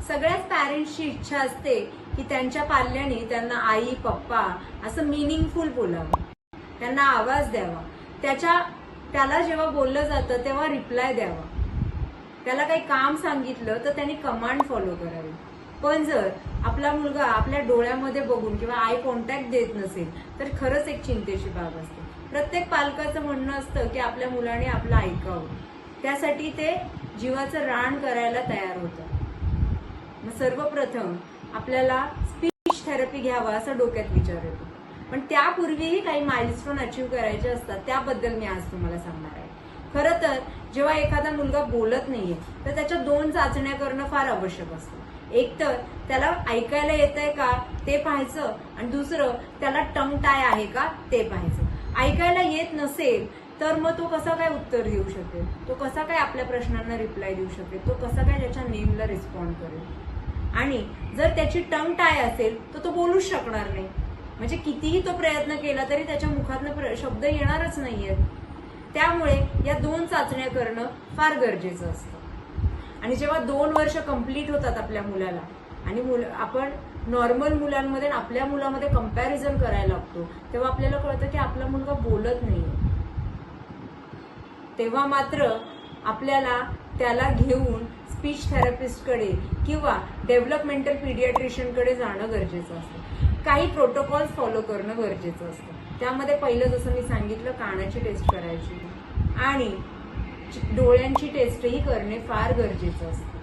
सगळ्याच पॅरेंट्सची इच्छा असते की त्यांच्या पाल्याने त्यांना आई पप्पा असं मिनिंगफुल बोलावं, त्यांना आवाज द्यावा, त्याला जेव्हा बोललं जातं तेव्हा रिप्लाय द्यावा, त्याला काही काम सांगितलं तर त्यांनी कमांड फॉलो करावी. पण जर आपला मुलगा आपल्या डोळ्यामध्ये बघून किंवा आय कॉन्टॅक्ट देत नसेल तर खरंच एक चिंतेची बाब असते. प्रत्येक पालकाचं म्हणणं असतं की आपल्या मुलाने आपलं ऐकावं, त्यासाठी ते जीवाचं रान करायला तयार होतं. मग सर्वप्रथम आपल्याला स्पीच थेरपी घ्यावा असा डोक्यात विचार येतो. पण त्यापूर्वीही काही माइलस्टोन अचीव्ह करायचे असतात, त्याबद्दल मी आज तुम्हाला सांगणार आहे. खरं तर जेव्हा एखादा मुलगा बोलत नाहीये तर त्याच्या 2 चाचण्या करणं फार आवश्यक असतं. एक तर त्याला ऐकायला येतंय का ते पाहायचं, आणि दुसरं त्याला टंग टाय आहे का ते पाहायचं. ऐकायला येत नसेल तर मग तो कसा काय उत्तर देऊ शकेल, तो कसा काय आपल्या प्रश्नांना रिप्लाय देऊ शकेल, तो कसा काय त्याच्या नेमला रिस्पॉन्ड करेल. आणि जर त्याची टंग टाय असेल तर तो बोलूच शकणार नाही. म्हणजे कितीही तो प्रयत्न केला तरी त्याच्या मुखातनं शब्द येणारच नाहीयेत. त्यामुळे या 2 चाचण्या करणं फार गरजेचं असतं. आणि जेव्हा 2 वर्ष कंप्लीट होतात आपल्या मुलाला आणि आपण नॉर्मल मुलांमध्ये आपल्या मुलामध्ये कंपॅरिझन करायला लागतो, तेव्हा आपल्याला कळतं की आपला मुलगा बोलत नाहीये. तेव्हा मात्र आपल्याला त्याला घेऊन स्पीच थेरपिस्टकडे किंवा डेव्हलपमेंटल पीडियाट्रिशियनकडे जाणं गरजेचं असतं. काही प्रोटोकॉल्स फॉलो करणं गरजेचं असतं. त्यामध्ये पहिलं जसं मी सांगितलं, कानाची टेस्ट करायची आणि डोळ्यांची टेस्टही करणे फार गरजेचं असतं.